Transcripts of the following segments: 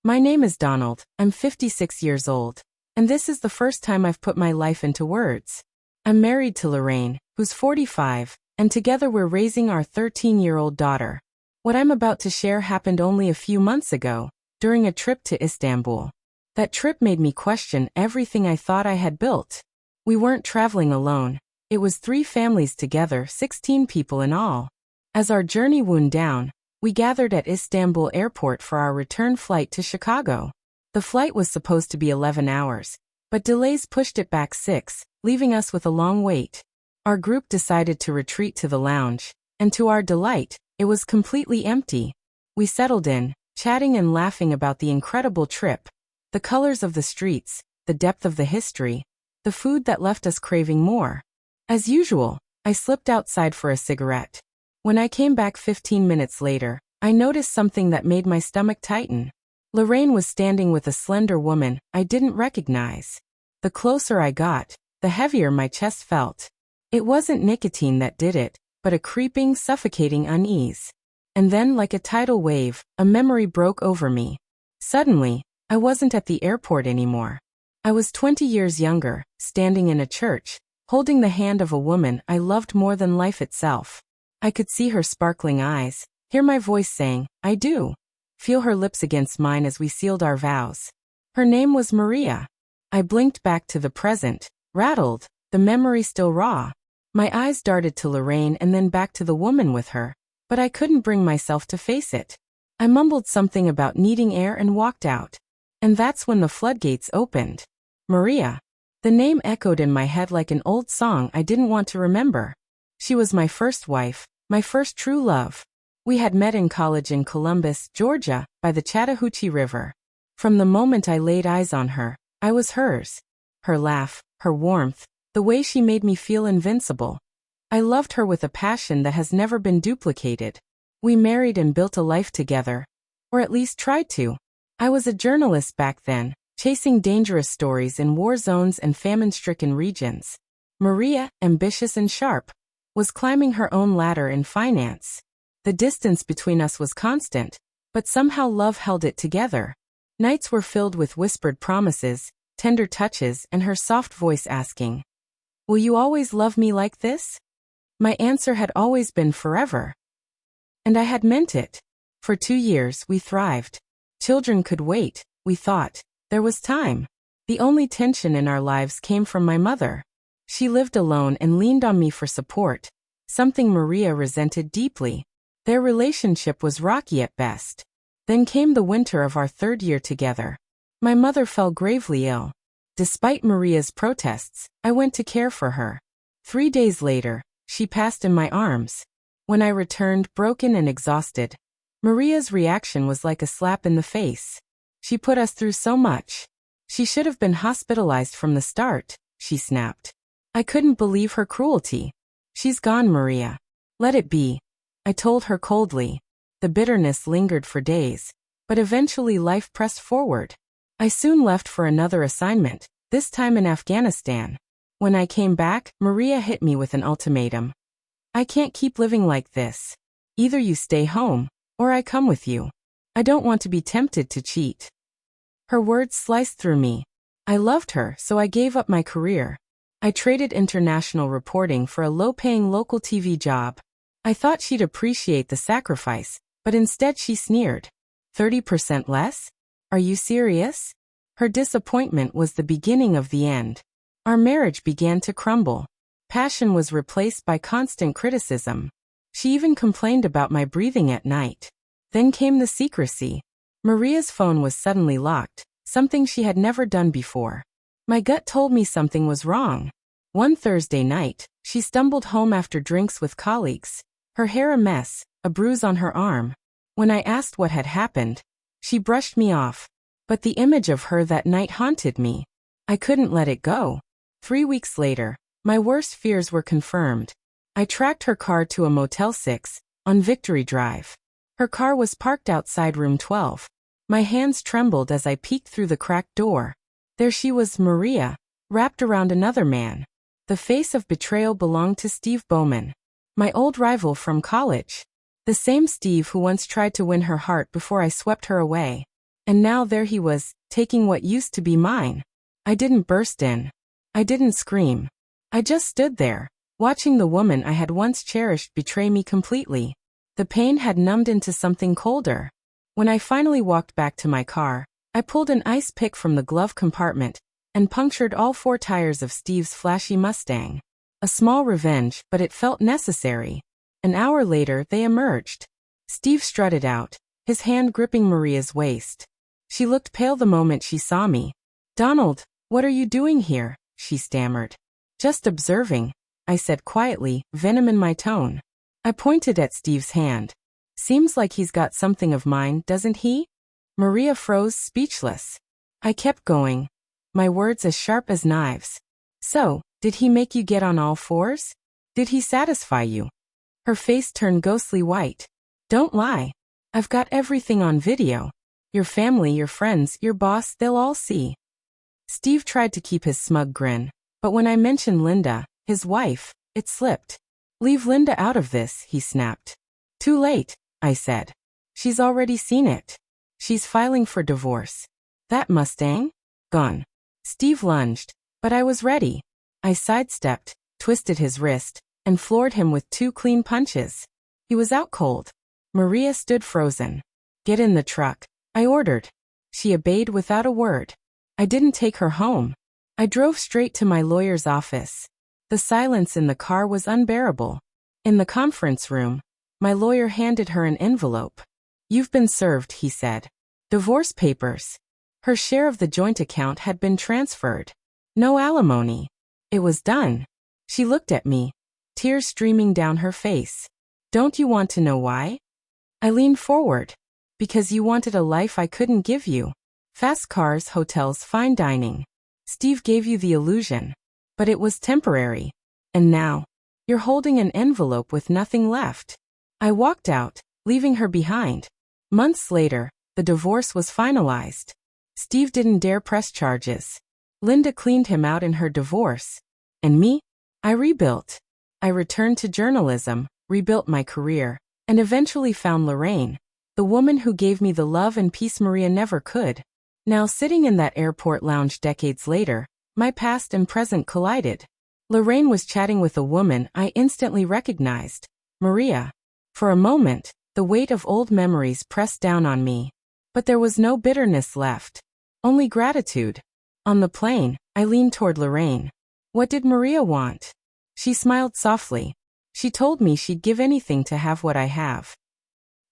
My name is Donald, I'm 56 years old, and this is the first time I've put my life into words. I'm married to Lorraine, who's 45, and together we're raising our 13-year-old daughter. What I'm about to share happened only a few months ago, during a trip to Istanbul. That trip made me question everything I thought I had built. We weren't traveling alone. It was 3 families together, 16 people in all. As our journey wound down, we gathered at Istanbul airport for our return flight to Chicago. The flight was supposed to be 11 hours, but delays pushed it back 6, leaving us with a long wait. Our group decided to retreat to the lounge, and to our delight, it was completely empty. We settled in, chatting and laughing about the incredible trip, the colors of the streets, the depth of the history, the food that left us craving more. As usual, I slipped outside for a cigarette. When I came back 15 minutes later, I noticed something that made my stomach tighten. Lorraine was standing with a slender woman I didn't recognize. The closer I got, the heavier my chest felt. It wasn't nicotine that did it, but a creeping, suffocating unease. And then, like a tidal wave, a memory broke over me. Suddenly, I wasn't at the airport anymore. I was 20 years younger, standing in a church, holding the hand of a woman I loved more than life itself. I could see her sparkling eyes, hear my voice saying, "I do," feel her lips against mine as we sealed our vows. Her name was Maria. I blinked back to the present, rattled, the memory still raw. My eyes darted to Lorraine and then back to the woman with her, but I couldn't bring myself to face it. I mumbled something about needing air and walked out. And that's when the floodgates opened. Maria. The name echoed in my head like an old song I didn't want to remember. She was my first wife, my first true love. We had met in college in Columbus, Georgia, by the Chattahoochee River. From the moment I laid eyes on her, I was hers. Her laugh, her warmth, the way she made me feel invincible. I loved her with a passion that has never been duplicated. We married and built a life together. Or at least tried to. I was a journalist back then, chasing dangerous stories in war zones and famine-stricken regions. Maria, ambitious and sharp, was climbing her own ladder in finance. The distance between us was constant, but somehow love held it together. Nights were filled with whispered promises, tender touches, and her soft voice asking, "Will you always love me like this?" My answer had always been forever. And I had meant it. For 2 years, we thrived. Children could wait, we thought. There was time. The only tension in our lives came from my mother. She lived alone and leaned on me for support, something Maria resented deeply. Their relationship was rocky at best. Then came the winter of our 3rd year together. My mother fell gravely ill. Despite Maria's protests, I went to care for her. 3 days later, she passed in my arms. When I returned, broken and exhausted, Maria's reaction was like a slap in the face. She put us through so much. She should have been hospitalized from the start, she snapped. I couldn't believe her cruelty. She's gone, Maria. Let it be, I told her coldly. The bitterness lingered for days, but eventually life pressed forward. I soon left for another assignment, this time in Afghanistan. When I came back, Maria hit me with an ultimatum. I can't keep living like this. Either you stay home, or I come with you. I don't want to be tempted to cheat. Her words sliced through me. I loved her, so I gave up my career. I traded international reporting for a low-paying local TV job. I thought she'd appreciate the sacrifice, but instead she sneered. 30% less? Are you serious? Her disappointment was the beginning of the end. Our marriage began to crumble. Passion was replaced by constant criticism. She even complained about my breathing at night. Then came the secrecy. Maria's phone was suddenly locked, something she had never done before. My gut told me something was wrong. One Thursday night, she stumbled home after drinks with colleagues. Her hair a mess, a bruise on her arm. When I asked what had happened, she brushed me off. But the image of her that night haunted me. I couldn't let it go. 3 weeks later, my worst fears were confirmed. I tracked her car to a Motel 6, on Victory Drive. Her car was parked outside room 12. My hands trembled as I peeked through the cracked door. There she was, Maria, wrapped around another man. The face of betrayal belonged to Steve Bowman, my old rival from college. The same Steve who once tried to win her heart before I swept her away. And now there he was, taking what used to be mine. I didn't burst in. I didn't scream. I just stood there, watching the woman I had once cherished betray me completely. The pain had numbed into something colder. When I finally walked back to my car, I pulled an ice pick from the glove compartment and punctured all 4 tires of Steve's flashy Mustang. A small revenge, but it felt necessary. An hour later, they emerged. Steve strutted out, his hand gripping Maria's waist. She looked pale the moment she saw me. "Donald, what are you doing here?" she stammered. "Just observing," I said quietly, venom in my tone. I pointed at Steve's hand. "Seems like he's got something of mine, doesn't he?" Maria froze, speechless. I kept going, my words as sharp as knives. "So, did he make you get on all fours? Did he satisfy you?" Her face turned ghostly white. "Don't lie. I've got everything on video. Your family, your friends, your boss, they'll all see." Steve tried to keep his smug grin, but when I mentioned Linda, his wife, it slipped. "Leave Linda out of this," he snapped. "Too late," I said. "She's already seen it. She's filing for divorce." "That Mustang? Gone." Steve lunged, but I was ready. I sidestepped, twisted his wrist, and floored him with 2 clean punches. He was out cold. Maria stood frozen. "Get in the truck," I ordered. She obeyed without a word. I didn't take her home. I drove straight to my lawyer's office. The silence in the car was unbearable. In the conference room, my lawyer handed her an envelope. "You've been served," he said. "Divorce papers." Her share of the joint account had been transferred. No alimony. It was done. She looked at me, tears streaming down her face. "Don't you want to know why?" I leaned forward. "Because you wanted a life I couldn't give you. Fast cars, hotels, fine dining. Steve gave you the illusion. But it was temporary. And now, you're holding an envelope with nothing left." I walked out, leaving her behind. Months later, the divorce was finalized. Steve didn't dare press charges. Linda cleaned him out in her divorce. And me? I rebuilt. I returned to journalism, rebuilt my career, and eventually found Lorraine, the woman who gave me the love and peace Maria never could. Now sitting in that airport lounge decades later, my past and present collided. Lorraine was chatting with a woman I instantly recognized, Maria. For a moment, the weight of old memories pressed down on me. But there was no bitterness left. Only gratitude. On the plane, I leaned toward Lorraine. "What did Maria want?" She smiled softly. "She told me she'd give anything to have what I have."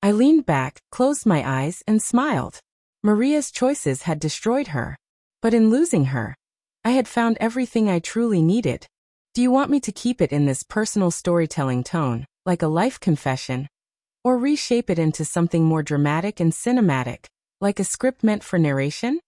I leaned back, closed my eyes, and smiled. Maria's choices had destroyed her. But in losing her, I had found everything I truly needed. Do you want me to keep it in this personal storytelling tone, like a life confession? Or reshape it into something more dramatic and cinematic, like a script meant for narration?